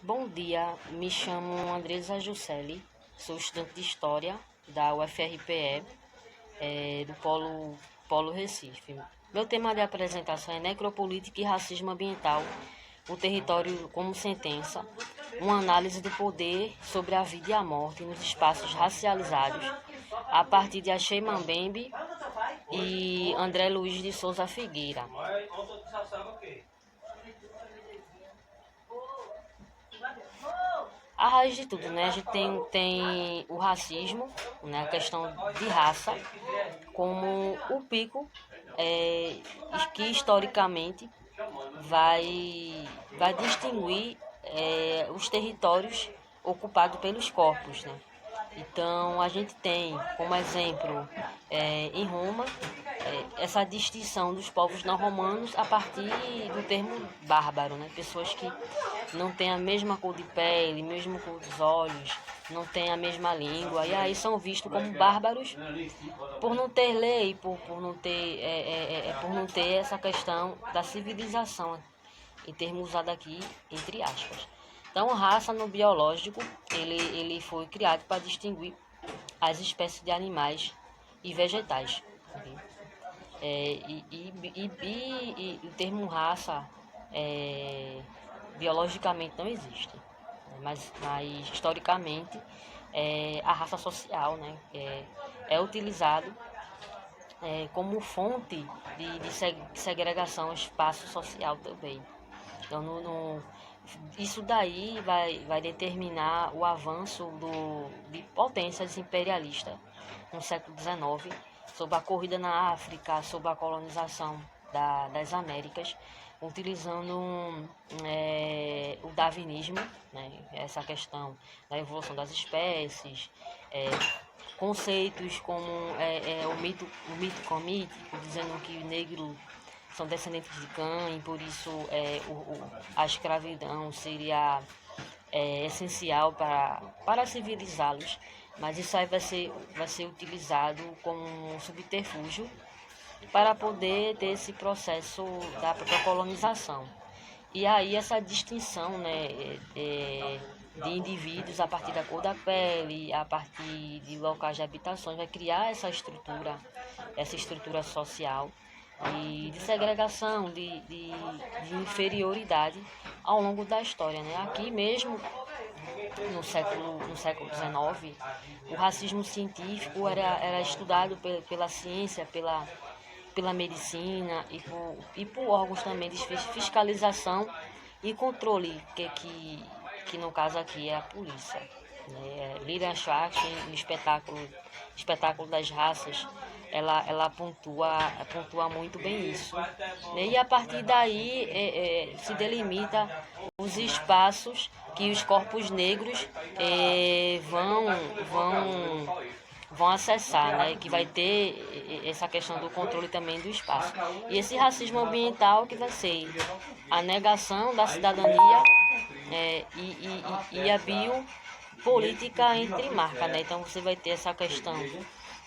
Bom dia, me chamo Andresa Juscelli, sou estudante de História da UFRPE, do Polo Recife. Meu tema de apresentação é Necropolítica e Racismo Ambiental, o território como sentença, uma análise do poder sobre a vida e a morte nos espaços racializados, a partir de Achei Mambembe e André Luiz de Souza Figueira. A raiz de tudo, né? A gente tem o racismo, né? A questão de raça, como o pico que historicamente vai distinguir os territórios ocupados pelos corpos, né? Então, a gente tem como exemplo em Roma essa distinção dos povos não romanos a partir do termo bárbaro, né? Pessoas que não têm a mesma cor de pele, mesmo cor dos olhos, não têm a mesma língua, e aí são vistos como bárbaros por não ter lei, por não ter essa questão da civilização, em termos usado aqui entre aspas. Então, raça no biológico, ele foi criado para distinguir as espécies de animais e vegetais. Okay? E o termo raça biologicamente não existe, né? Mas historicamente a raça social, né, é utilizado como fonte de segregação espaço social também. Então, isso daí vai determinar o avanço de potências imperialistas no século XIX, sobre a corrida na África, sobre a colonização das Américas, utilizando o darwinismo, né, essa questão da evolução das espécies, conceitos como o mito comítico, dizendo que o negro são descendentes de Cã e por isso a escravidão seria essencial para civilizá-los, mas isso aí vai ser utilizado como um subterfúgio para poder ter esse processo da própria colonização. E aí essa distinção, né, de indivíduos a partir da cor da pele, a partir de locais de habitações, vai criar essa estrutura social de segregação, de inferioridade ao longo da história, né? Aqui mesmo, no século XIX, o racismo científico era estudado pela ciência, pela medicina e por órgãos também de fiscalização e controle, que no caso aqui é a polícia. Lilian Schwartz, no espetáculo das raças, ela pontua muito bem isso. E a partir daí se delimita os espaços que os corpos negros vão acessar, né? Que vai ter essa questão do controle também do espaço. E esse racismo ambiental que vai ser a negação da cidadania e a biopolítica entre marcas, né? Então você vai ter essa questão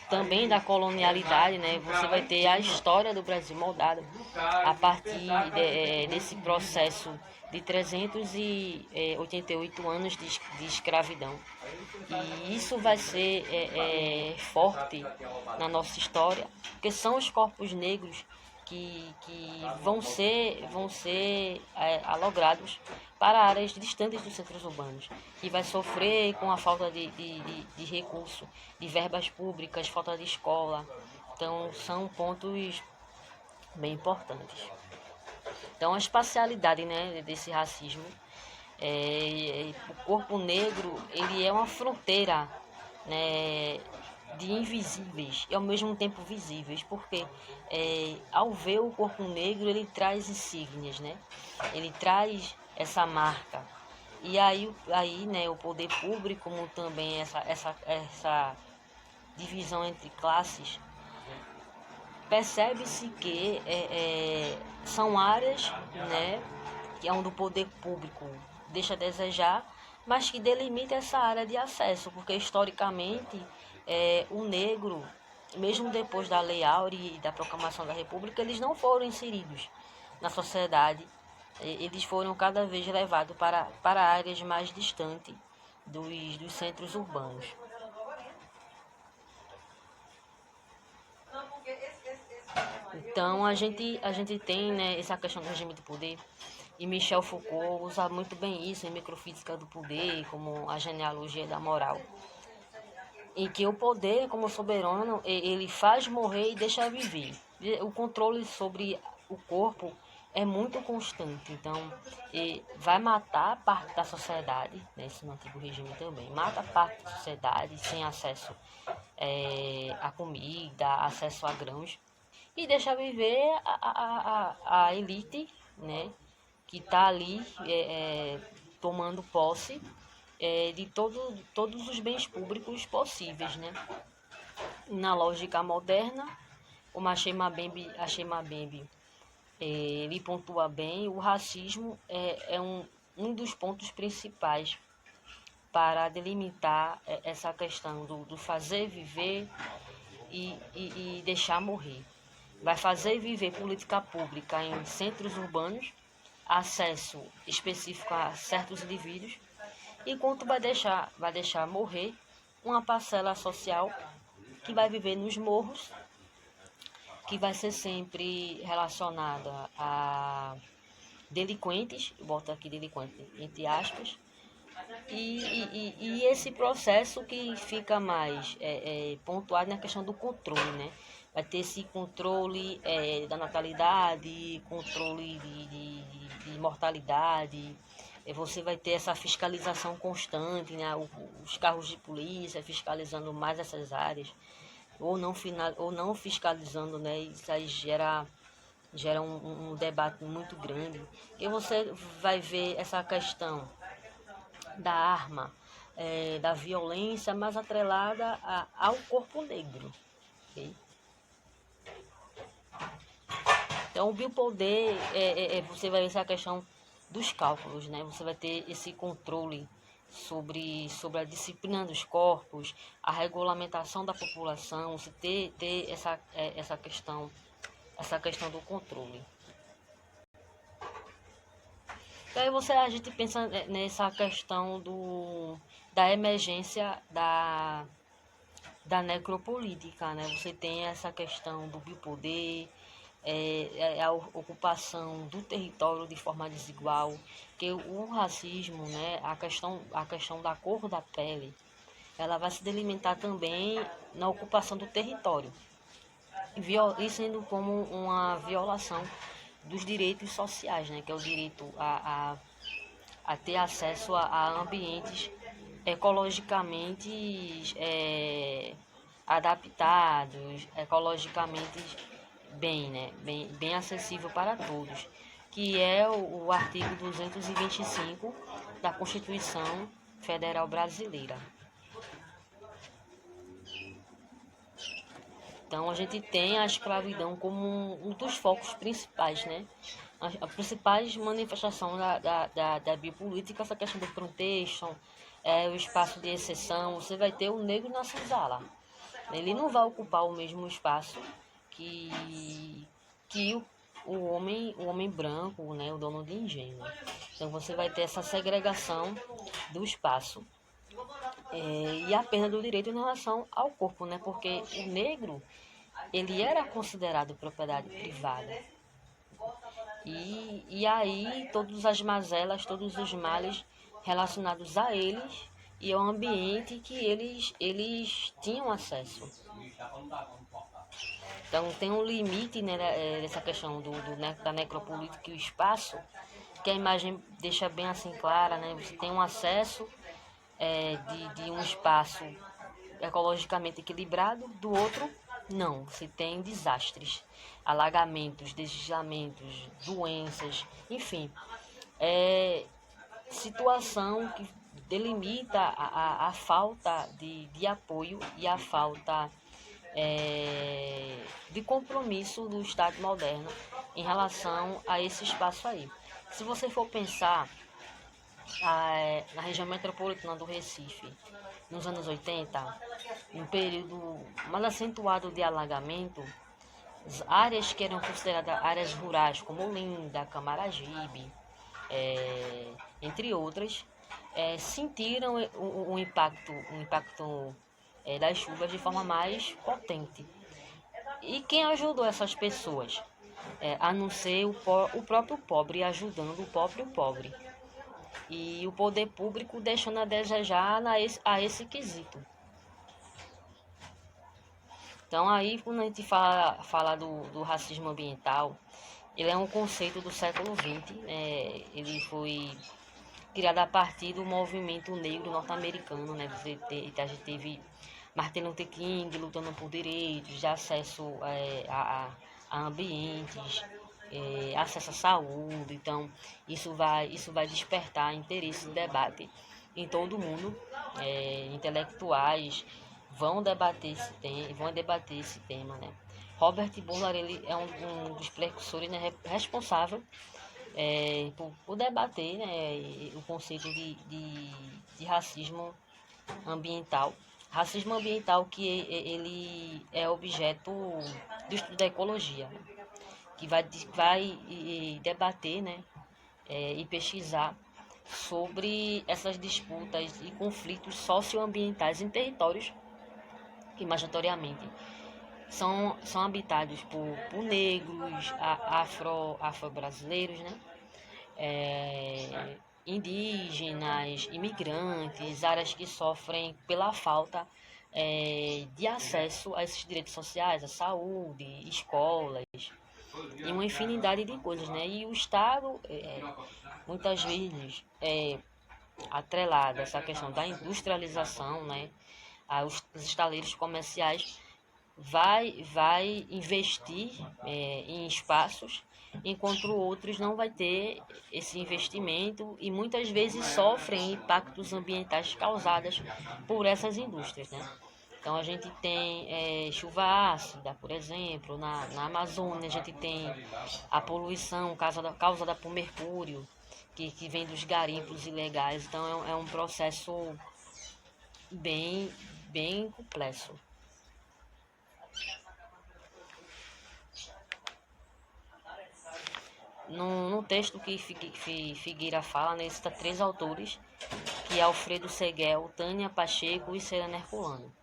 também da colonialidade, né? Você vai ter a história do Brasil moldada a partir desse processo de 388 anos de escravidão. E isso vai ser forte na nossa história, porque são os corpos negros que vão ser alogrados para áreas distantes dos centros urbanos, que vai sofrer com a falta de recurso, de verbas públicas, falta de escola. Então, são pontos bem importantes. Então, a espacialidade, né, desse racismo, o corpo negro, ele é uma fronteira, né, de invisíveis e ao mesmo tempo visíveis, porque ao ver o corpo negro ele traz insígnias, né? Ele traz essa marca. E aí né, o poder público, como também essa divisão entre classes, percebe-se que são áreas, né, que é onde o poder público deixa a desejar, mas que delimita essa área de acesso, porque historicamente o negro, mesmo depois da Lei Áurea e da proclamação da República, eles não foram inseridos na sociedade eles foram cada vez levados para áreas mais distantes dos centros urbanos. Então, a gente tem, né, essa questão do regime do poder, e Michel Foucault usa muito bem isso em Microfísica do Poder, como a genealogia da moral, em que o poder, como soberano, ele faz morrer e deixa viver. O controle sobre o corpo é muito constante, então vai matar parte da sociedade, nesse antigo regime também, mata parte da sociedade sem acesso a comida, acesso a grãos, e deixa viver a elite, né, que está ali tomando posse de todos os bens públicos possíveis, né? Na lógica moderna, o Achei Mbembe ele pontua bem, o racismo é um dos pontos principais para delimitar essa questão do fazer viver e deixar morrer. Vai fazer viver política pública em centros urbanos, acesso específico a certos indivíduos, enquanto vai deixar morrer uma parcela social que vai viver nos morros, que vai ser sempre relacionada a delinquentes, boto aqui delinquente entre aspas, e esse processo que fica mais pontuado na questão do controle, né? Vai ter esse controle da natalidade, controle de mortalidade, você vai ter essa fiscalização constante, né? Os carros de polícia fiscalizando mais essas áreas, ou não fiscalizando, né? Isso aí gera um debate muito grande. E você vai ver essa questão da arma, da violência, mais atrelada ao corpo negro. Okay? Então, o biopoder, você vai ver essa questão dos cálculos, né? Você vai ter esse controle sobre a disciplina dos corpos, a regulamentação da população, você ter essa questão do controle. Então, aí a gente pensa nessa questão da emergência da necropolítica, né? Você tem essa questão do biopoder, a ocupação do território de forma desigual, que o racismo, né, a questão da cor da pele, ela vai se delimitar também na ocupação do território, e sendo como uma violação dos direitos sociais, né, que é o direito a ter acesso a ambientes ecologicamente adaptados, ecologicamente né, bem acessível para todos, que é o artigo 225 da Constituição Federal Brasileira. Então, a gente tem a escravidão como um dos focos principais, né? A principais manifestação da biopolítica, essa questão do protection, o espaço de exceção. Você vai ter o negro na senzala. Ele não vai ocupar o mesmo espaço que o homem branco, né, o dono de engenho. Então você vai ter essa segregação do espaço e a perda do direito em relação ao corpo, né, porque o negro ele era considerado propriedade privada. E aí todas as mazelas, todos os males relacionados a eles e ao ambiente que eles tinham acesso. Então tem um limite, né, nessa questão da necropolítica e o espaço, que a imagem deixa bem assim clara, né? Você tem um acesso de um espaço ecologicamente equilibrado, do outro não. Você tem desastres, alagamentos, deslizamentos, doenças, enfim. Situação que delimita a falta de apoio e a falta de compromisso do Estado moderno em relação a esse espaço aí. Se você for pensar na região metropolitana do Recife, nos anos 80, um período mais acentuado de alagamento, as áreas que eram consideradas áreas rurais, como Olinda, Camaragibe, entre outras, sentiram o impacto das chuvas de forma mais potente. E quem ajudou essas pessoas? A não ser o próprio pobre ajudando o próprio pobre. E o poder público deixando a desejar a esse quesito. Então aí quando a gente fala do racismo ambiental, ele é um conceito do século XX, ele foi criado a partir do movimento negro norte-americano, né? A gente teve Martin Luther King lutando por direitos de acesso a ambientes, acesso à saúde. Então isso vai despertar interesse e debate em todo mundo. Intelectuais vão debater esse tema, né? Robert Bullard, ele é um dos precursores, né, responsável por debater, né, o conceito de racismo ambiental. Racismo ambiental que ele é objeto do estudo da ecologia, né, que vai debater, né, e pesquisar sobre essas disputas e conflitos socioambientais em territórios que majoritariamente são habitados por negros, afro-brasileiros, né? Indígenas, imigrantes, áreas que sofrem pela falta de acesso a esses direitos sociais, à saúde, escolas e uma infinidade de coisas, né? E o Estado, muitas vezes, atrelado a essa questão da industrialização, né? Os estaleiros comerciais vai investir em espaços, enquanto outros não vai ter esse investimento e muitas vezes sofrem impactos ambientais causados por essas indústrias, né? Então a gente tem chuva ácida, por exemplo, na Amazônia a gente tem a poluição causada por mercúrio, que vem dos garimpos ilegais. Então é um processo bem, bem complexo. No texto que Figueira fala, né, cita 3 autores, que é Alfredo Seguel, Tânia Pacheco e Serena Herculano,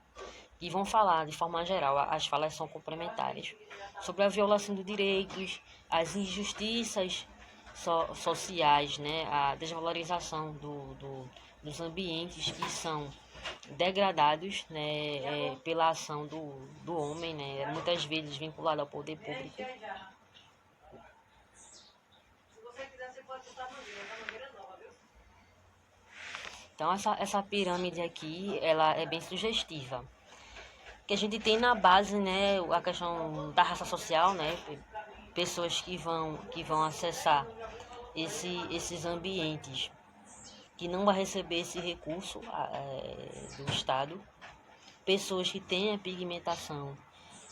que vão falar, de forma geral, as falas são complementares, sobre a violação dos direitos, as injustiças sociais, né, a desvalorização dos ambientes que são degradados, né, pela ação do homem, né, muitas vezes vinculado ao poder público. Então essa pirâmide aqui, ela é bem sugestiva. Que a gente tem na base, né, a questão da raça social, né, pessoas que vão acessar esses ambientes que não vai receber esse recurso do Estado, pessoas que têm a pigmentação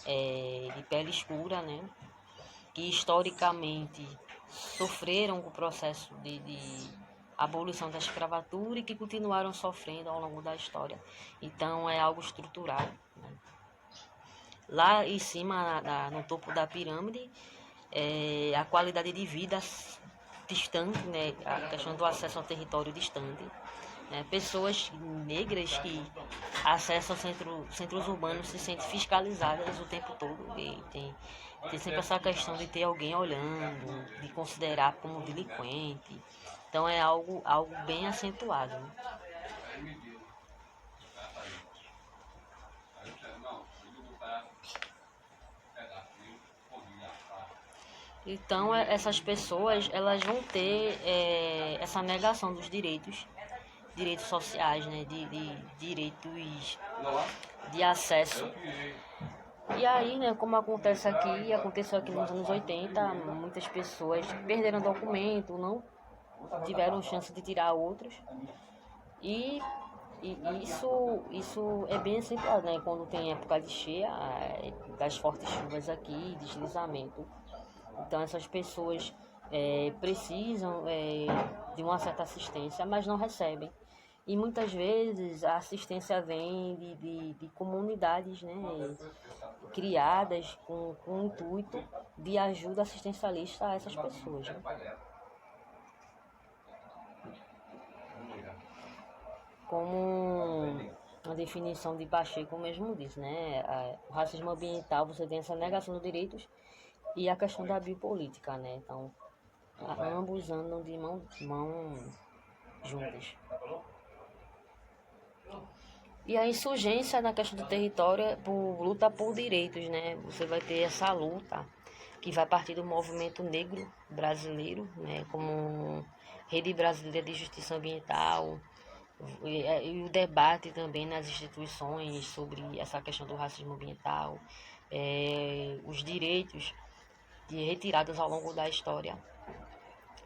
de pele escura, né, que historicamente sofreram com o processo de abolição da escravatura e que continuaram sofrendo ao longo da história. Então é algo estrutural, né? Lá em cima, no topo da pirâmide, a qualidade de vida distante, né? A questão do acesso ao território distante. Né? Pessoas negras que acessam centros urbanos se sentem fiscalizadas o tempo todo. E tem sempre essa questão de ter alguém olhando, de considerar como delinquente. Então é algo bem acentuado. Né? Então essas pessoas elas vão ter essa negação dos direitos sociais, né, de direitos de acesso. E aí, né, como aconteceu aqui nos anos 80, muitas pessoas perderam documento, não tiveram chance de tirar outros. E isso é bem acentuado, né? Quando tem época de cheia, das fortes chuvas aqui, deslizamento. Então essas pessoas precisam de uma certa assistência, mas não recebem. E muitas vezes a assistência vem de comunidades, né, criadas com o intuito de ajuda assistencialista a essas pessoas. Né? como a definição de Pacheco mesmo diz, né? O racismo ambiental, você tem essa negação dos direitos e a questão da biopolítica, né? Então, ambos andam de mão juntas. E a insurgência na questão do território é por luta por direitos, né? Você vai ter essa luta que vai partir do movimento negro brasileiro, né? Como Rede Brasileira de Justiça Ambiental, e o debate também nas instituições sobre essa questão do racismo ambiental, os direitos de retiradas ao longo da história.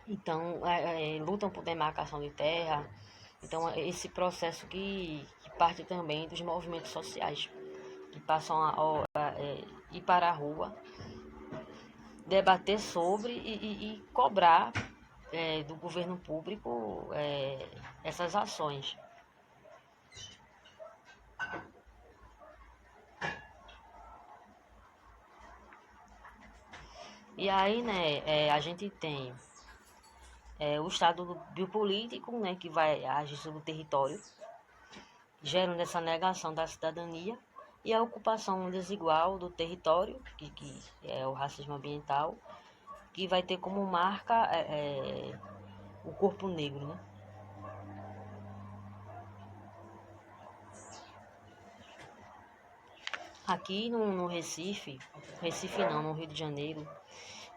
Então, lutam por demarcação de terra. Então, esse processo que parte também dos movimentos sociais, que passam a ir para a rua, debater sobre e cobrar do governo público essas ações. E aí, né, a gente tem o Estado biopolítico, né, que vai agir sobre o território, gerando essa negação da cidadania, e a ocupação desigual do território, que é o racismo ambiental, que vai ter como marca o corpo negro, né? Aqui no Recife, no Rio de Janeiro,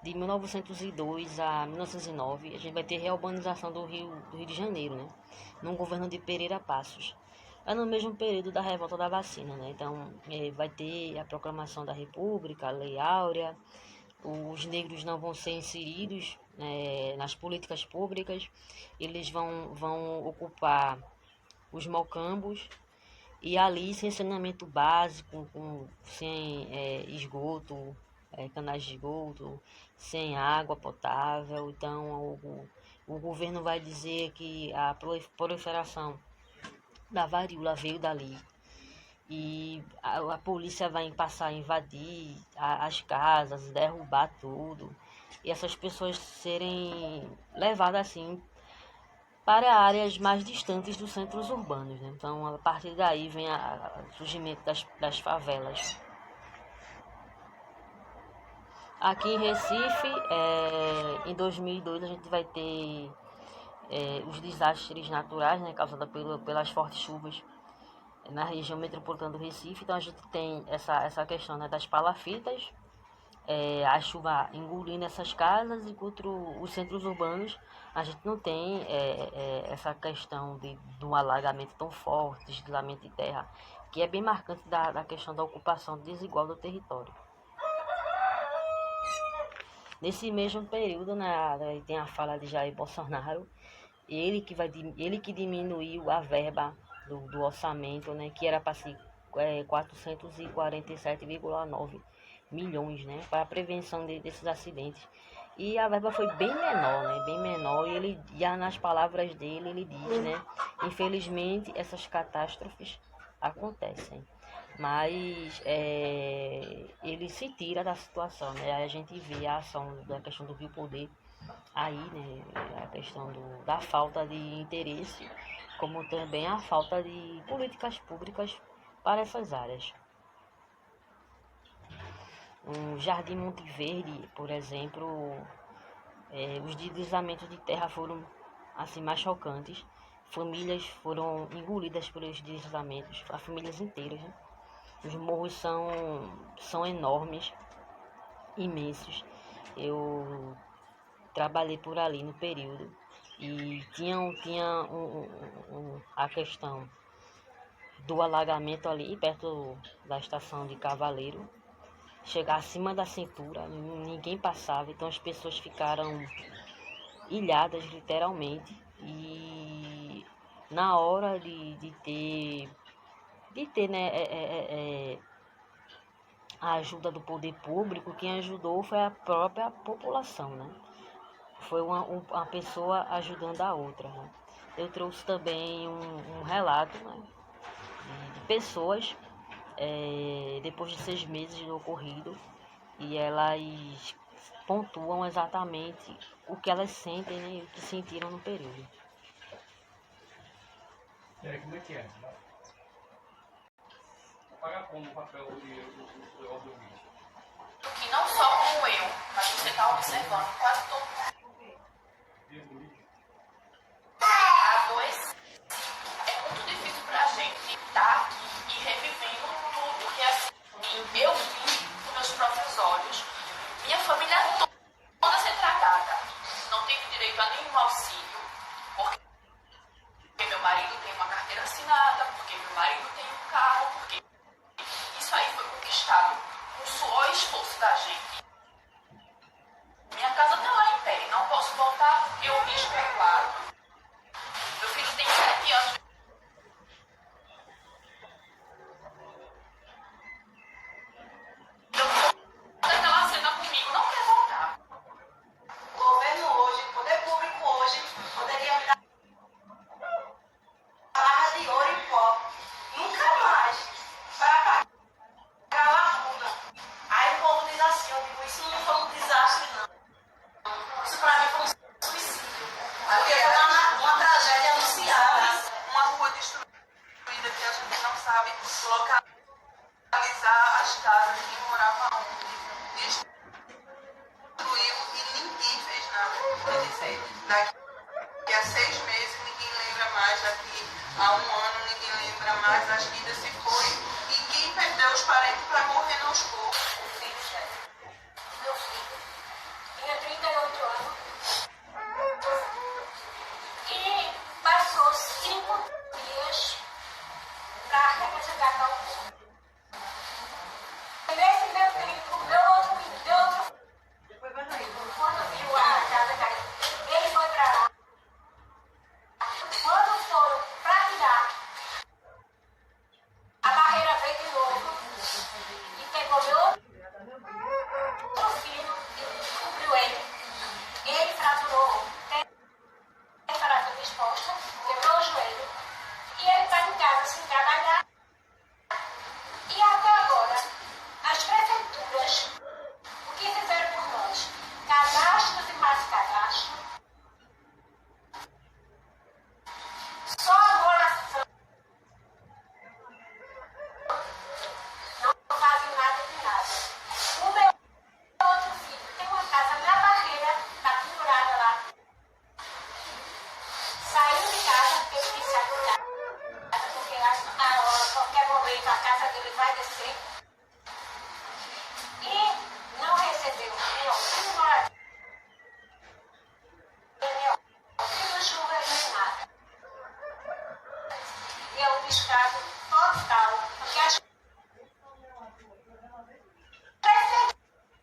de 1902 a 1909, a gente vai ter reurbanização do Rio de Janeiro, né? No governo de Pereira Passos. É no mesmo período da revolta da vacina, né? Então, vai ter a proclamação da República, a Lei Áurea, os negros não vão ser inseridos nas políticas públicas, eles vão ocupar os mocambos, e ali sem saneamento básico, sem esgoto, canais de esgoto, sem água potável. Então o governo vai dizer que a proliferação da varíola veio dali. E a polícia vai passar a invadir as casas, derrubar tudo. E essas pessoas serem levadas assim para áreas mais distantes dos centros urbanos, né? Então, a partir daí vem o surgimento das favelas. Aqui em Recife, em 2002, a gente vai ter os desastres naturais, né, causados pelas fortes chuvas na região metropolitana do Recife. Então, a gente tem essa questão, né, das palafitas, a chuva engolindo essas casas, enquanto os centros urbanos a gente não tem essa questão de um alagamento tão forte, deslizamento de terra, que é bem marcante da questão da ocupação desigual do território. Nesse mesmo período, né, tem a fala de Jair Bolsonaro, ele que diminuiu a verba do orçamento, né, que era para ser 447,9 milhões, né, para a prevenção desses acidentes. E a verba foi bem menor, né, bem menor. E ele, já nas palavras dele, ele diz, né, infelizmente essas catástrofes acontecem, mas ele se tira da situação, né? Aí a gente vê a ação da questão do biopoder aí, né, a questão da falta de interesse, como também a falta de políticas públicas para essas áreas. No Jardim Monte Verde, por exemplo, os deslizamentos de terra foram assim mais chocantes. Famílias foram engolidas pelos deslizamentos, as famílias inteiras, né? Os morros são enormes, imensos. Eu trabalhei por ali no período e tinha a questão do alagamento ali perto da estação de Cavaleiro, chegar acima da cintura, ninguém passava, então as pessoas ficaram ilhadas literalmente. E na hora de ter né, a ajuda do poder público, quem ajudou foi a própria população, né? Foi uma pessoa ajudando a outra, né? Eu trouxe também um relato, né, de pessoas depois de 6 meses do ocorrido, e elas pontuam exatamente o que elas sentem, né, e o que sentiram no período. Como é que é? Pagar como o papel e o vídeo? Que não só como eu, mas você está observando quase todo mundo adoece. É muito difícil para a gente estar aqui e revivendo tudo que assim, eu vi com meus próprios olhos. Minha família toda ser tratada. Não tenho direito a nenhum auxílio, porque meu marido tem uma carteira assinada, porque meu marido tem um carro, porque isso aí foi conquistado com suor e esforço da gente. Minha casa está lá em pé, não posso voltar porque o risco é claro. Meu filho tem 7 anos. Daquela cena comigo, não quer voltar. O governo hoje, o poder público hoje, poderia me dar barra de ouro em pó. Nunca mais. Para pagar a lacuna. Aí o povo diz assim, eu digo, isso não foi um desastre, não. Isso para mim foi um suicídio. Porque foi uma tragédia anunciada. Uma rua destruída que a gente não sabe localizar as casas de quem morava onde. Destruiu e ninguém fez nada. Quer dizer, daqui a 6 meses ninguém lembra mais, daqui a 1 ano ninguém lembra mais, as vidas se foi e quem perdeu os parentes para morrer nos corpos. Meu filho tinha 38 anos e passou 5 dias para resgatar o corpo. Nesse meu tempo, meu outro filho, quando viu a casa cair, ele foi para lá. Quando foram para tirar, a barreira veio de novo e pegou meu outro filho e cobriu ele. Ele fraturou, tem fratura exposta, quebrou o joelho e ele está em casa sem trabalhar. E até agora, as prefeituras, o que fizeram por nós? Cadastros e mais cadastros. Só agora não fazem nada de nada. O meu outro filho tem uma casa na barreira, está pendurada lá. Saiu de casa porque ele quis sair de casa, porque a qualquer momento a casa dele vai descer. E não recebeu nem auxílio moradia, nem auxílio chuva, nem nada. E é um descaso total, porque as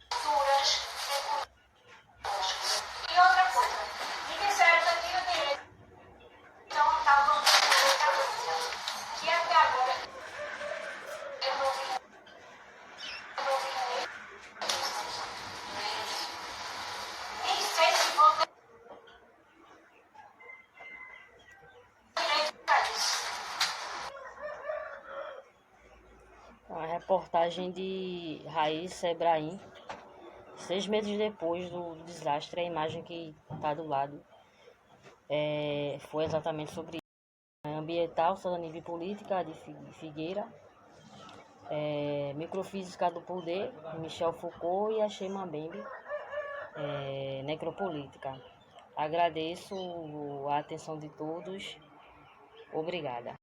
prefeituras têm conosco. E outra coisa, me disseram que eu tinha direito a um tal do direito à polícia. E até agora eu não vi nem sei se vou ter direito para isso. A reportagem de Raíssa Ebrahim, 6 meses depois do desastre, a imagem que está do lado foi exatamente sobre isso. Ambiental, Solanívia Política, de Figueira, Microfísica do Poder, Michel Foucault e a Shema Bembe, Necropolítica. Agradeço a atenção de todos. Obrigada.